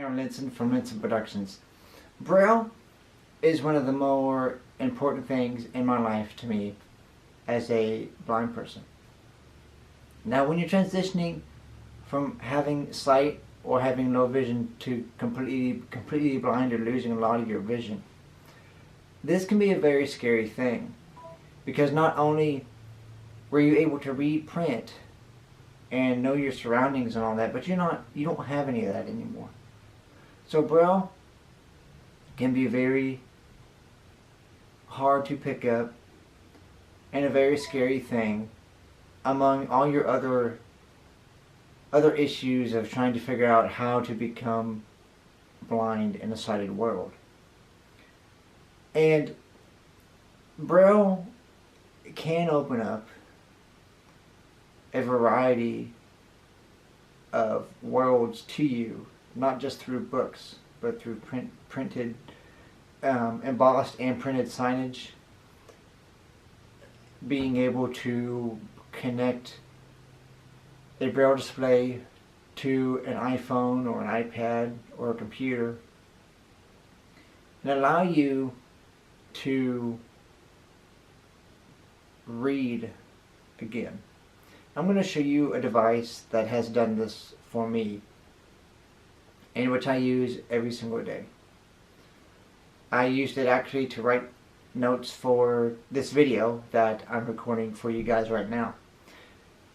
Aaron Linson from Linson Productions. Braille is one of the more important things in my life to me as a blind person. Now, when you're transitioning from having sight or having low vision to completely blind or losing a lot of your vision, this can be a very scary thing, because not only were you able to read print and know your surroundings and all that, but you don't have any of that anymore. So Braille can be very hard to pick up and a very scary thing among all your other issues of trying to figure out how to become blind in a sighted world. And Braille can open up a variety of worlds to you, not just through books, but through printed, embossed and printed signage. Being able to connect a Braille display to an iPhone or an iPad or a computer and allow you to read again. I'm going to show you a device that has done this for me, and which I use every single day. I used it actually to write notes for this video that I'm recording for you guys right now.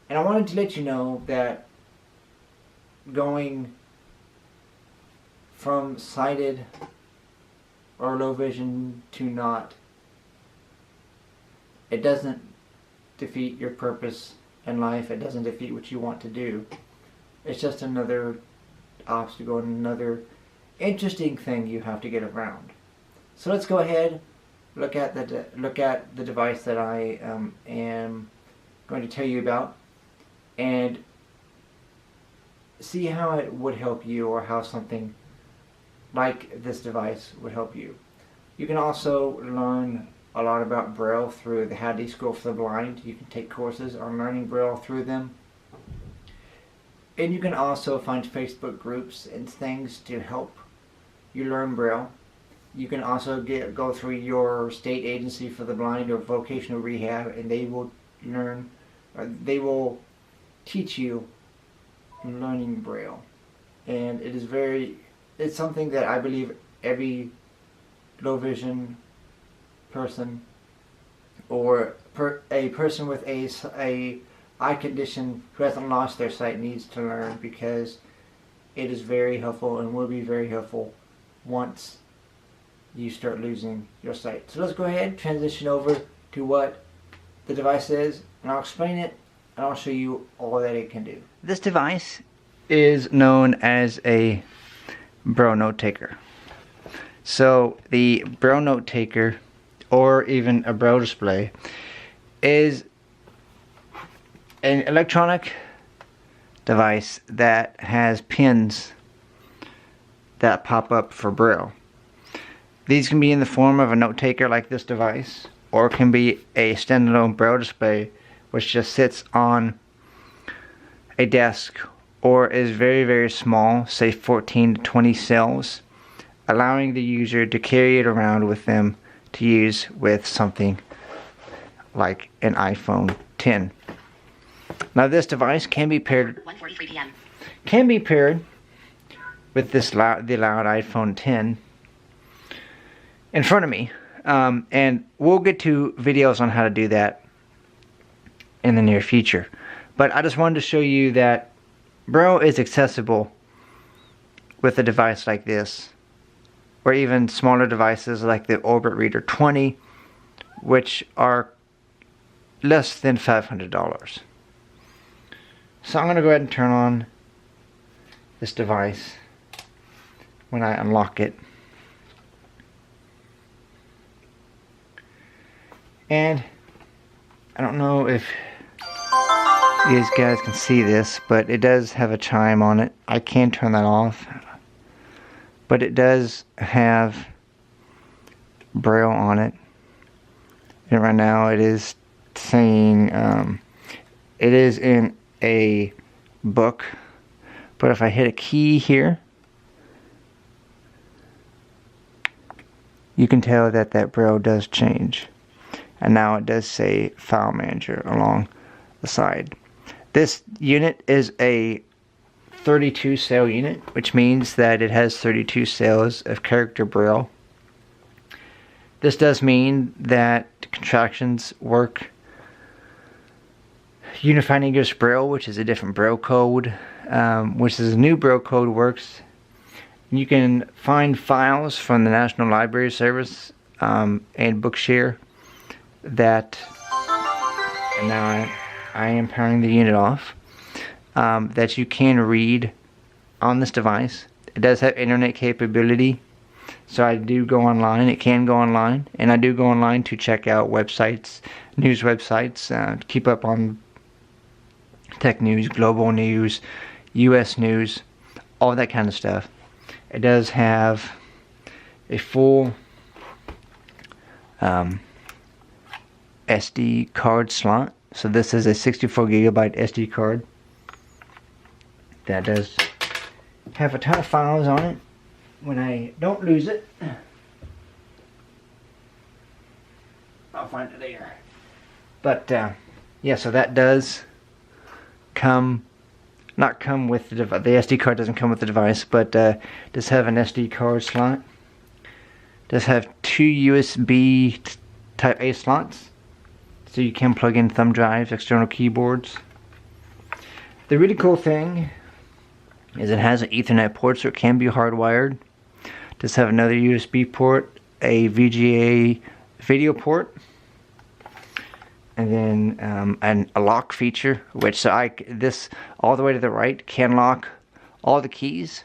And I wanted to let you know that going from sighted or low vision to not, it doesn't defeat your purpose in life. It doesn't defeat what you want to do. It's just another obstacle and another interesting thing you have to get around. So let's go ahead, look at the device that I am going to tell you about, and see how it would help you, or how something like this device would help you. You can also learn a lot about Braille through the How to School for the Blind. You can take courses on learning Braille through them. And you can also find Facebook groups and things to help you learn Braille. You can also go through your state agency for the blind or vocational rehab, and they will teach you learning Braille. And it's something that I believe every low vision person or a person with a eye condition who hasn't lost their sight needs to learn, because it is very helpful and will be very helpful once you start losing your sight. So let's go ahead and transition over to what the device is, and I'll explain it and I'll show you all that it can do. This device is known as a Braille note taker. So the Braille note taker, or even a Braille display, is an electronic device that has pins that pop up for Braille. These can be in the form of a note taker like this device, or can be a standalone Braille display which just sits on a desk, or is very, very small, say 14 to 20 cells, allowing the user to carry it around with them to use with something like an iPhone 10. Now this device can be paired 1:43 p.m. Can be paired with the loud iPhone 10 in front of me, and we'll get to videos on how to do that in the near future. But I just wanted to show you that Braille is accessible with a device like this, or even smaller devices like the Orbit Reader 20, which are less than $500. So I'm going to go ahead and turn on this device when I unlock it. And I don't know if you guys can see this, but it does have a chime on it. I can turn that off, but it does have Braille on it. And right now it is saying it is in a book, but if I hit a key here, you can tell that that Braille does change. And now it does say File Manager along the side. This unit is a 32 cell unit, which means that it has 32 cells of character Braille. This does mean that contractions work Unified English Braille, which is a different Braille code, which is a new Braille code works. You can find files from the National Library Service and Bookshare that, and now I am powering the unit off, that you can read on this device. It does have internet capability, so I do go online. It can go online, and I do go online to check out websites, news websites, to keep up on tech news, global news, US news, all that kind of stuff. It does have a full SD card slot. So this is a 64 gigabyte SD card that does have a ton of files on it when I don't lose it. I'll find it later. But yeah, so that does not come with the device. The SD card doesn't come with the device, but does have an SD card slot. Does have two USB Type A slots, so you can plug in thumb drives, external keyboards. The really cool thing is it has an Ethernet port, so it can be hardwired. Does have another USB port, a VGA video port, and then a lock feature, which this all the way to the right can lock all the keys,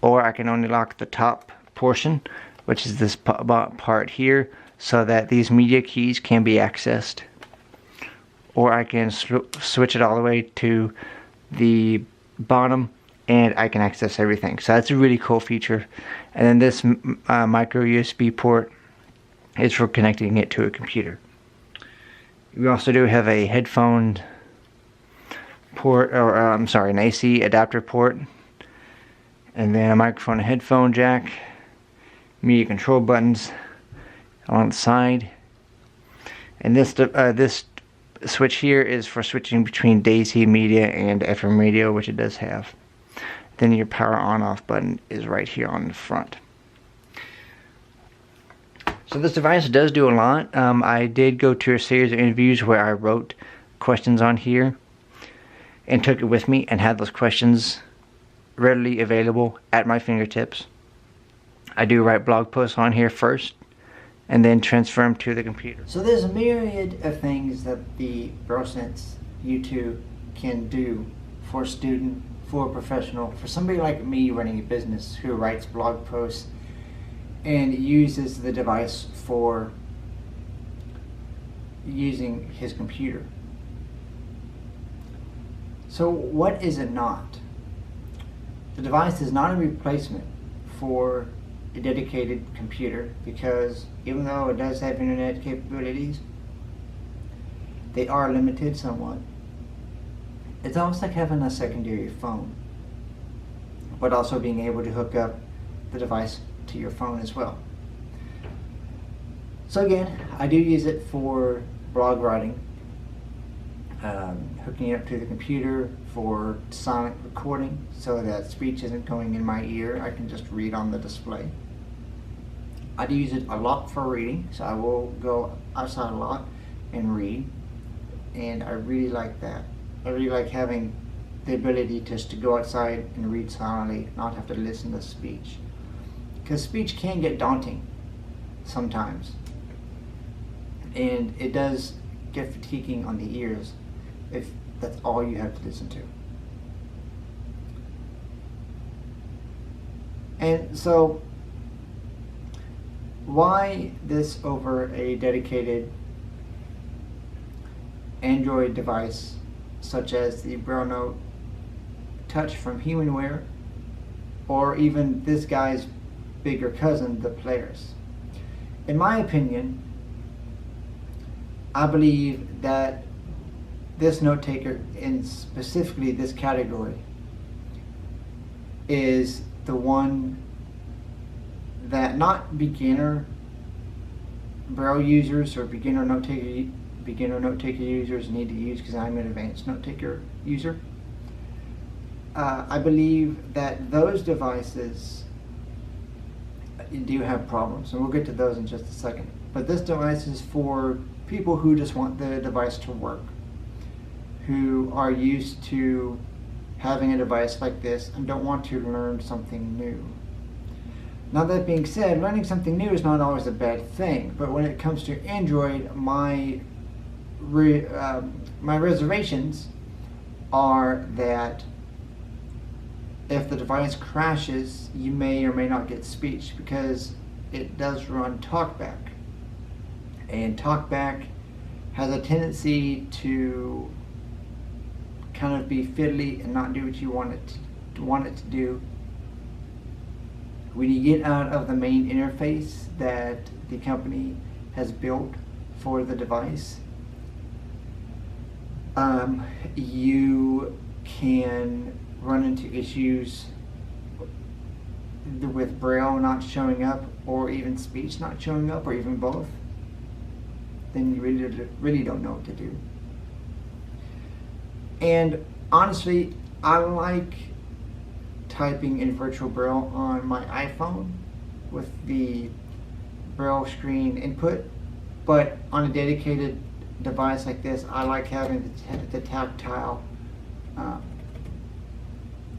or I can only lock the top portion, which is this part here, so that these media keys can be accessed, or I can switch it all the way to the bottom and I can access everything. So that's a really cool feature. And then this micro USB port is for connecting it to a computer. We also do have a headphone port, or I'm sorry, an AC adapter port, and then a microphone and headphone jack, media control buttons on the side, and this switch here is for switching between DC media and FM radio, which it does have. Then your power on-off button is right here on the front. So this device does do a lot. I did go to a series of interviews where I wrote questions on here and took it with me and had those questions readily available at my fingertips. I do write blog posts on here first and then transfer them to the computer. So there's a myriad of things that the BrailleSense U2 can do for a student, for a professional, for somebody like me running a business who writes blog posts and uses the device for using his computer. So what is it not? The device is not a replacement for a dedicated computer, because even though it does have internet capabilities, they are limited somewhat. It's almost like having a secondary phone, but also being able to hook up the device to your phone as well. So again, I do use it for blog writing, hooking it up to the computer for silent recording so that speech isn't going in my ear. I can just read on the display. I do use it a lot for reading, so I will go outside a lot and read, and I really like that. I really like having the ability just to go outside and read silently, not have to listen to speech. Because speech can get daunting sometimes, and it does get fatiguing on the ears if that's all you have to listen to. And so, why this over a dedicated Android device such as the Braille Note Touch from Humanware, or even this guy's bigger cousin, the Players? In my opinion, I believe that this note taker, in specifically this category, is the one that not beginner Braille users or beginner note taker users need to use, because I'm an advanced note taker user. I believe that those devices do have problems, and we'll get to those in just a second. But this device is for people who just want the device to work, who are used to having a device like this and don't want to learn something new. Now, that being said, learning something new is not always a bad thing, but when it comes to Android, my reservations are that if the device crashes, you may or may not get speech, because it does run TalkBack. And TalkBack has a tendency to kind of be fiddly and not do what you want it to do. When you get out of the main interface that the company has built for the device, you can run into issues with Braille not showing up, or even speech not showing up, or even both. Then you really don't know what to do. And honestly, I like typing in virtual Braille on my iPhone with the Braille screen input, but on a dedicated device like this, I like having the tactile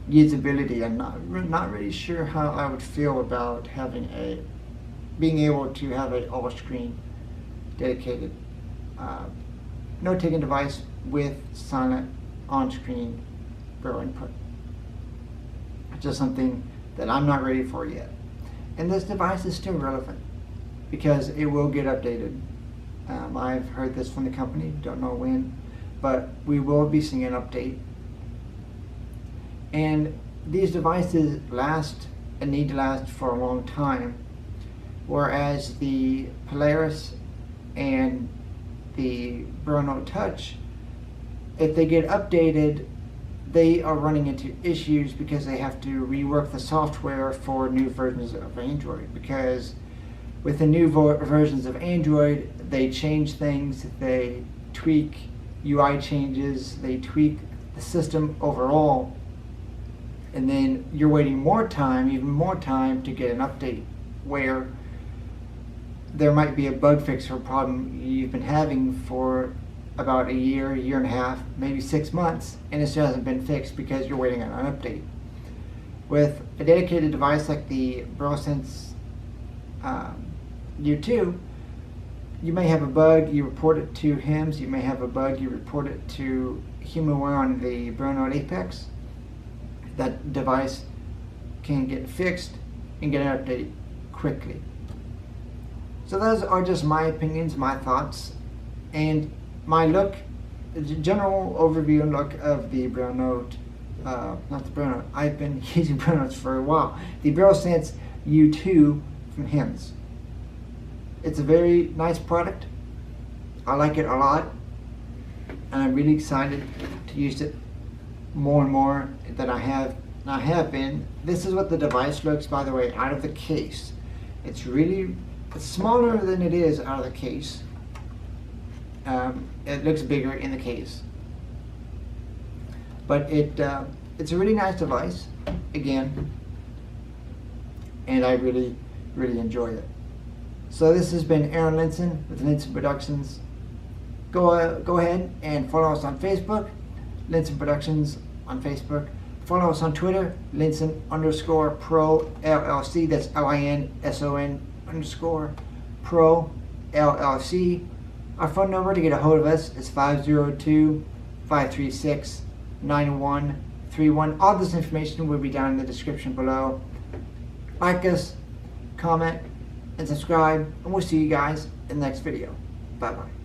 usability. I'm not really sure how I would feel about being able to have an all-screen dedicated note-taking device with silent on-screen Braille input. It's just something that I'm not ready for yet. And this device is still relevant because it will get updated. I've heard this from the company, don't know when, but we will be seeing an update. And these devices last and need to last for a long time, whereas the Polaris and the Braille Note Touch, if they get updated, they are running into issues because they have to rework the software for new versions of Android. Because with the new versions of Android, they change things, they tweak UI changes, they tweak the system overall, and then you're waiting more time, even more time, to get an update where there might be a bug fix for a problem you've been having for about a year and a half, maybe 6 months, and it still hasn't been fixed because you're waiting on an update. With a dedicated device like the BrailleSense U2, you may have a bug, you report it to HIMS, you may have a bug, you report it to HumanWare on the Braille Note Apex. That device can get fixed and get an update quickly. So those are just my opinions, my thoughts, and my look, general overview and look of the Braille Note, not the Braille Note, I've been using Braille Notes for a while, the BrailleSense U2 from HIMS. It's a very nice product. I like it a lot, and I'm really excited to use it more and more than I have been. This is what the device looks, by the way, out of the case. It's smaller than it is out of the case. It looks bigger in the case, but it's a really nice device again, and I really enjoy it. So this has been Aaron Linson with Linson Productions. Go ahead and follow us on Facebook, Linson Productions on Facebook. Follow us on Twitter, Linson_Pro LLC. That's LINSON_Pro LLC. Our phone number to get a hold of us is 502-536-9131. All this information will be down in the description below. Like us, comment, and subscribe, and we'll see you guys in the next video. Bye-bye.